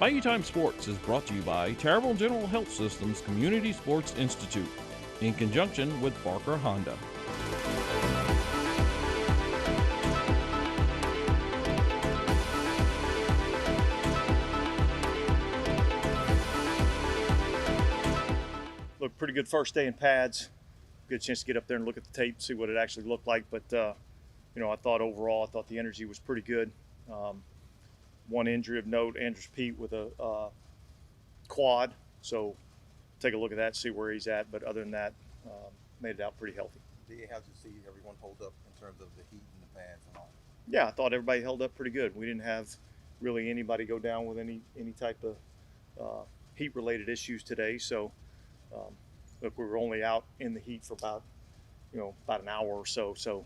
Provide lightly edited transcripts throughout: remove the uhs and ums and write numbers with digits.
Bayou Time Sports is brought to you by Terrible General Health Systems Community Sports Institute in conjunction with Barker Honda. Looked pretty good first day in pads. Good chance to get up there and look at the tape, see what it actually looked like. But I thought overall, the energy was pretty good. One injury of note, Andrews Pete with a quad. So take a look at that, see where he's at. But other than that, made it out pretty healthy. How'd you see everyone hold up in terms of the heat and the pads and all? Yeah, I thought everybody held up pretty good. We didn't have really anybody go down with any type of heat-related issues today. So. Look, we were only out in the heat for about an hour or so,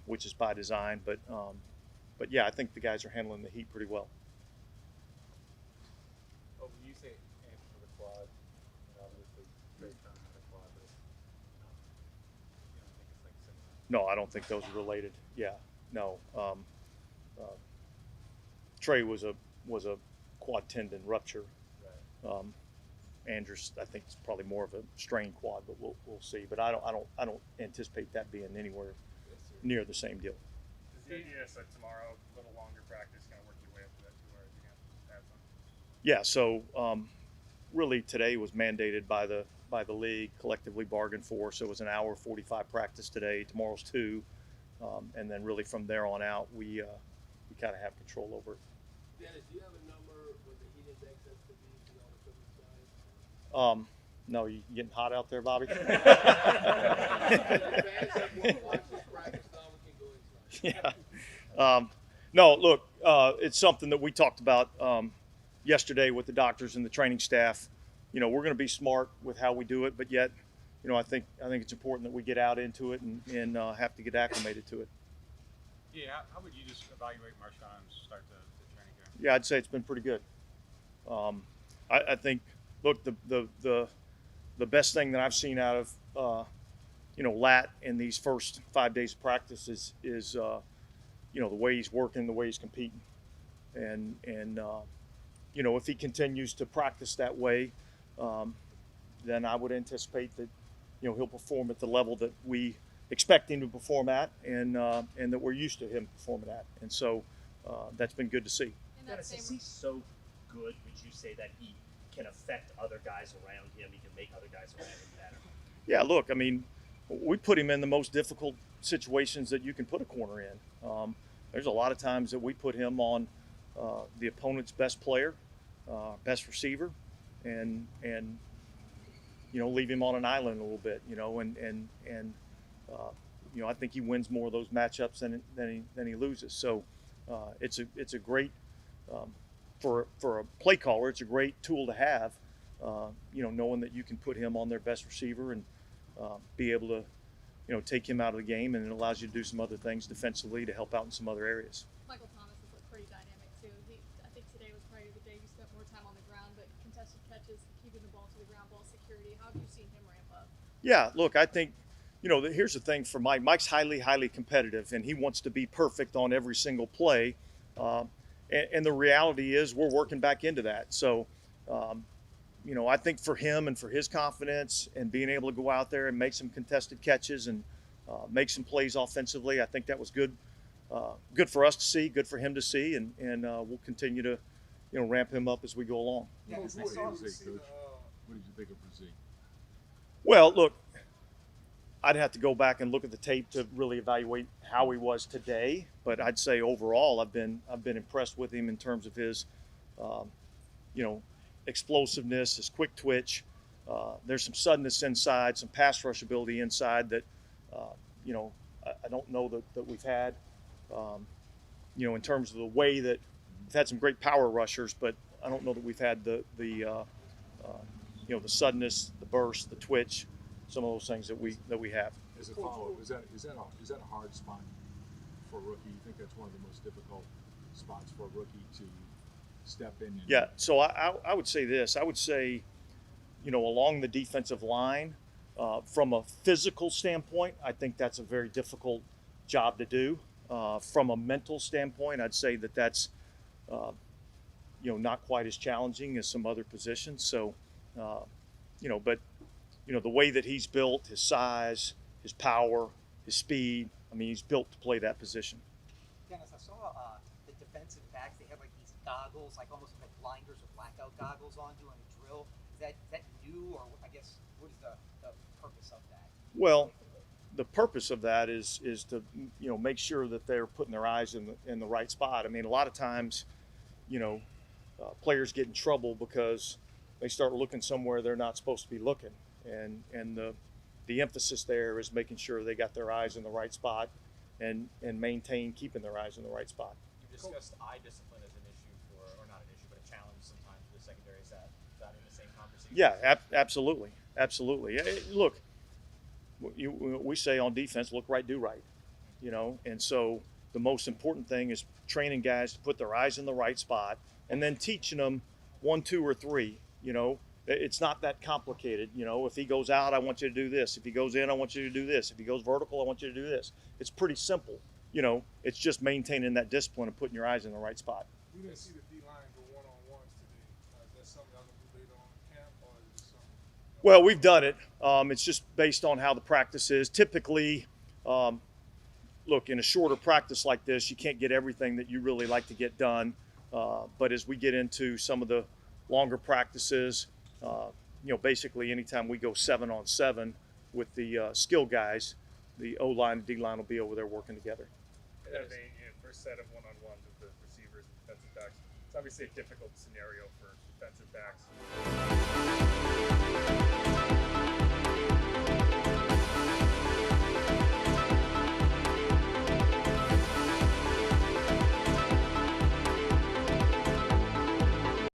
which is by design. But yeah, I think the guys are handling the heat pretty well. Oh, when you say Andrews with a quad, obviously Trey kind of had a quad, but you don't think it's like similar? No, I don't think those are related. Yeah, no. Trey was a quad tendon rupture. Right. Andrews, I think, is probably more of a strained quad, but we'll see. But I don't anticipate that being anywhere near the same deal. Is the idea so tomorrow, a little longer practice, kind of work your way up to that 2 hours again? Have fun. Yeah. So really today was mandated by the league, collectively bargained for. So it was an hour 45 practice today. Tomorrow's 2, and then really from there on out, we kind of have control over it. Dennis, do you have a number what the heat index has to be on the equipment side? No, you getting hot out there, Bobby? Yeah. No, look, it's something that we talked about yesterday with the doctors and the training staff. We're going to be smart with how we do it, but yet, I think it's important that we get out into it and have to get acclimated to it. Yeah, how would you just evaluate Marshawn's start to training camp? Yeah, I'd say it's been pretty good. I think, look, the best thing that I've seen out of Lat in these first 5 days of practice is the way he's working, the way he's competing, and if he continues to practice that way, then I would anticipate that he'll perform at the level that we expect him to perform at, and that we're used to him performing at, and so that's been good to see. Dennis, is he so good, would you say, that he can affect other guys around him? He can make other guys around him better? Yeah, look, I mean, we put him in the most difficult situations that you can put a corner in. There's a lot of times that we put him on the opponent's best player, best receiver, and leave him on an island a little bit, I think he wins more of those matchups than he loses. So it's a great for a play caller, it's a great tool to have, knowing that you can put him on their best receiver and be able to, take him out of the game, and it allows you to do some other things defensively to help out in some other areas. Michael Thomas has looked pretty dynamic too. I think today was probably the day you spent more time on the ground, but contested catches, keeping the ball to the ground, ball security. How have you seen him ramp up? Yeah, look, I think, here's the thing for Mike. Mike's highly, highly competitive, and he wants to be perfect on every single play. And the reality is we're working back into that. So, I think for him and for his confidence and being able to go out there and make some contested catches and make some plays offensively, I think that was good. Good for us to see, good for him to see, and we'll continue to, ramp him up as we go along. Yeah, what did you think of Brazil? Well, look, I'd have to go back and look at the tape to really evaluate how he was today. But I'd say overall, I've been impressed with him in terms of his, explosiveness, his quick twitch. There's some suddenness inside, some pass rush ability inside that, I don't know that we've had. In terms of the way that we've had some great power rushers, but I don't know that we've had the suddenness, the burst, the twitch, some of those things that we have. As a follow-up, is that a hard spot for a rookie? You think that's one of the most difficult spots for a rookie to step in? Yeah. So I would say this. I would say, along the defensive line, from a physical standpoint, I think that's a very difficult job to do. From a mental standpoint, I'd say that's not quite as challenging as some other positions. So, but the way that he's built, his size, his power, his speed. I mean, he's built to play that position. Dennis, I saw the defensive backs. They have like these goggles, like almost like blinders or blackout goggles on during a drill. Is that new, or I guess what is the purpose of that? Well, the purpose of that is to make sure that they're putting their eyes in the right spot. I mean, a lot of times, players get in trouble because they start looking somewhere they're not supposed to be looking, and the emphasis there is making sure they got their eyes in the right spot and maintain keeping their eyes in the right spot. You discussed eye discipline as an issue or not an issue, but a challenge sometimes for the secondary. Is that in the same conversation? Yeah, absolutely. Look, we say on defense, look right, do right, and so the most important thing is training guys to put their eyes in the right spot and then teaching them 1, 2, or 3. It's not that complicated. If he goes out, I want you to do this. If he goes in, I want you to do this. If he goes vertical, I want you to do this. It's pretty simple. It's just maintaining that discipline and putting your eyes in the right spot. We didn't see the D-line go one-on-ones today. Is that something y'all gonna do later on in camp, or is it something? Well, we've done it. It's just based on how the practice is. Typically, look, in a shorter practice like this, you can't get everything that you really like to get done. But as we get into some of the longer practices, basically anytime we go 7-on-7 with the skill guys, the O-line and D-line will be over there working together. First set of one-on-ones with the receivers and defensive backs. It's obviously a difficult scenario for defensive backs.